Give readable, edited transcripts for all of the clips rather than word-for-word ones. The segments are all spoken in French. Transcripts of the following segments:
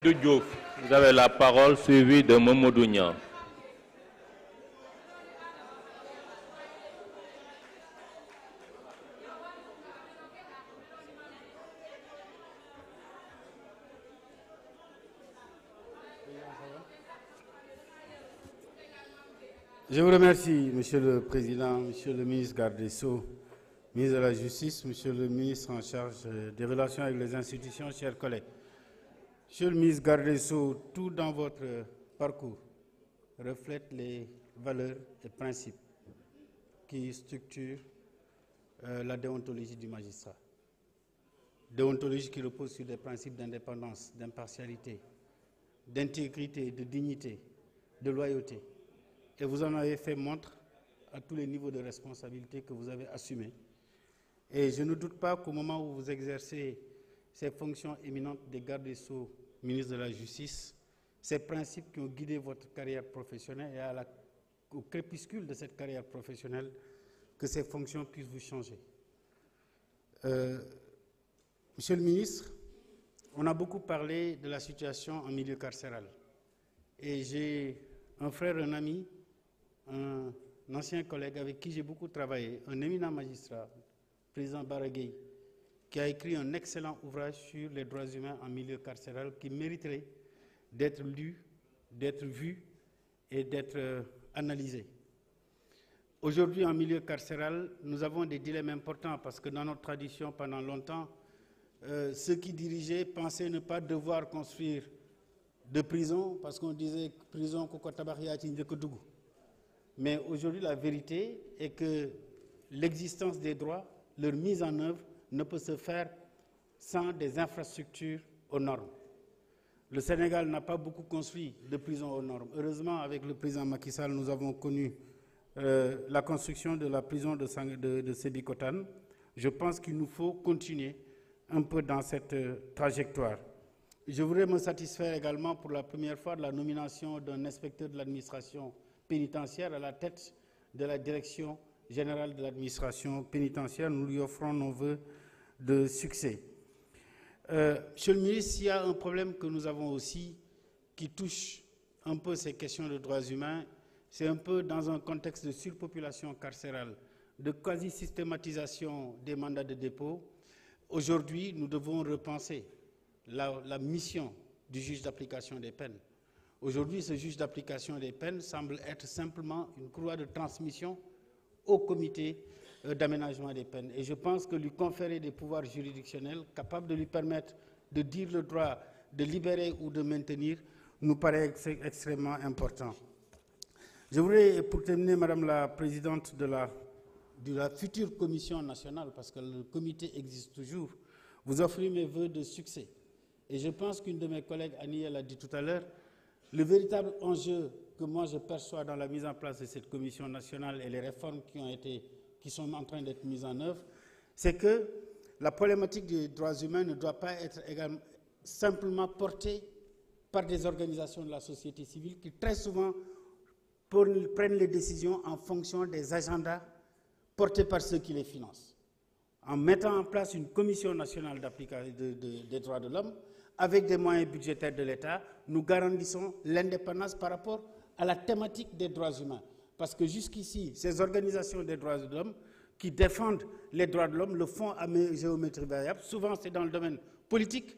Diouf, vous avez la parole, suivi de Mamadou Niang. Je vous remercie, Monsieur le Président, Monsieur le ministre garde des Sceaux, ministre de la Justice, Monsieur le ministre en charge des relations avec les institutions, chers collègues. Monsieur le ministre garde des Sceaux, tout dans votre parcours reflète les valeurs et principes qui structurent la déontologie du magistrat. Déontologie qui repose sur des principes d'indépendance, d'impartialité, d'intégrité, de dignité, de loyauté. Et vous en avez fait montre à tous les niveaux de responsabilité que vous avez assumés. Et je ne doute pas qu'au moment où vous exercez ces fonctions éminentes des gardes des Sceaux, ministre de la Justice, ces principes qui ont guidé votre carrière professionnelle et au crépuscule de cette carrière professionnelle, que ces fonctions puissent vous changer. Monsieur le ministre, on a beaucoup parlé de la situation en milieu carcéral. Et j'ai un frère, un ami, un ancien collègue avec qui j'ai beaucoup travaillé, un éminent magistrat, président Baragay, qui a écrit un excellent ouvrage sur les droits humains en milieu carcéral qui mériterait d'être lu, d'être vu et d'être analysé. Aujourd'hui, en milieu carcéral, nous avons des dilemmes importants parce que dans notre tradition, pendant longtemps, ceux qui dirigeaient pensaient ne pas devoir construire de prison parce qu'on disait prison koko tabaria tindekodougou. Mais aujourd'hui, la vérité est que l'existence des droits, leur mise en œuvre, ne peut se faire sans des infrastructures aux normes. Le Sénégal n'a pas beaucoup construit de prisons aux normes. Heureusement, avec le président Macky Sall, nous avons connu la construction de la prison de Sébikotane. Je pense qu'il nous faut continuer un peu dans cette trajectoire. Je voudrais me satisfaire également pour la première fois de la nomination d'un inspecteur de l'administration pénitentiaire à la tête de la direction générale de l'administration pénitentiaire. Nous lui offrons nos vœux de succès. Monsieur le ministre, il y a un problème que nous avons aussi qui touche un peu ces questions de droits humains. C'est un peu dans un contexte de surpopulation carcérale, de quasi-systématisation des mandats de dépôt. Aujourd'hui, nous devons repenser la mission du juge d'application des peines. Aujourd'hui, ce juge d'application des peines semble être simplement une courroie de transmission au comité d'aménagement des peines. Et je pense que lui conférer des pouvoirs juridictionnels capables de lui permettre de dire le droit de libérer ou de maintenir nous paraît extrêmement important. Je voudrais, pour terminer, Madame la Présidente de la future Commission nationale, parce que le comité existe toujours, vous offrir mes vœux de succès. Et je pense qu'une de mes collègues, Annie, l'a dit tout à l'heure, le véritable enjeu que moi je perçois dans la mise en place de cette commission nationale et les réformes qui sont en train d'être mises en œuvre, c'est que la problématique des droits humains ne doit pas être également simplement portée par des organisations de la société civile qui très souvent prennent les décisions en fonction des agendas portés par ceux qui les financent. En mettant en place une commission nationale d'application des droits de l'homme, avec des moyens budgétaires de l'État, nous garantissons l'indépendance par rapport à la thématique des droits humains. Parce que jusqu'ici, ces organisations des droits de l'homme qui défendent les droits de l'homme le font à géométrie variable. Souvent, c'est dans le domaine politique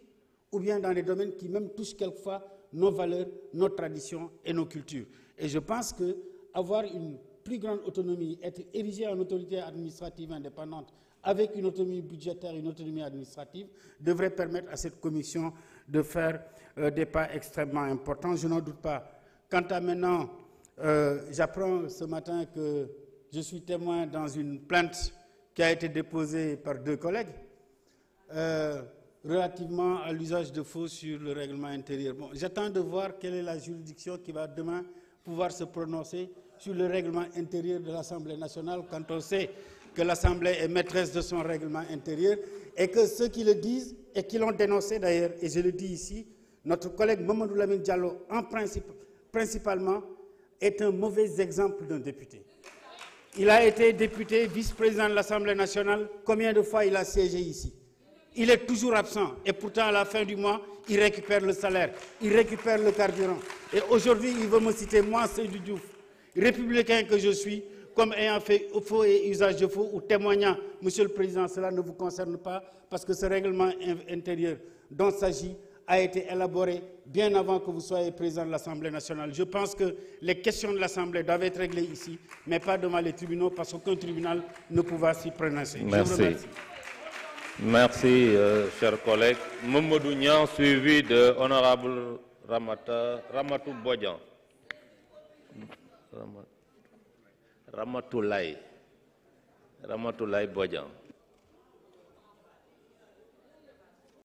ou bien dans les domaines qui même touchent quelquefois nos valeurs, nos traditions et nos cultures. Et je pense qu'avoir une plus grande autonomie, être érigé en autorité administrative indépendante, avec une autonomie budgétaire, une autonomie administrative, devrait permettre à cette commission de faire des pas extrêmement importants. Je n'en doute pas. Quant à maintenant, j'apprends ce matin que je suis témoin dans une plainte qui a été déposée par 2 collègues relativement à l'usage de faux sur le règlement intérieur. Bon, j'attends de voir quelle est la juridiction qui va demain pouvoir se prononcer sur le règlement intérieur de l'Assemblée nationale quand on sait que l'Assemblée est maîtresse de son règlement intérieur et que ceux qui le disent et qui l'ont dénoncé d'ailleurs, et je le dis ici, notre collègue Mamadou Lamine Diallo, principalement, est un mauvais exemple d'un député. Il a été député, vice-président de l'Assemblée nationale. Combien de fois il a siégé ici? Il est toujours absent et pourtant à la fin du mois, il récupère le salaire, il récupère le carburant. Et aujourd'hui, il veut me citer, moi, Seydou Diouf, républicain que je suis, comme ayant fait faux et usage de faux ou témoignant, Monsieur le Président, cela ne vous concerne pas parce que ce règlement intérieur dont il s'agit a été élaboré bien avant que vous soyez président de l'Assemblée nationale. Je pense que les questions de l'Assemblée doivent être réglées ici, mais pas devant les tribunaux parce qu'aucun tribunal ne pourra s'y prononcer. Merci. Je vous remercie. Merci, chers collègues. Mamadou Niang, suivi de Honorable Ramatou Bodjan. Ramatoulaye Bodjan.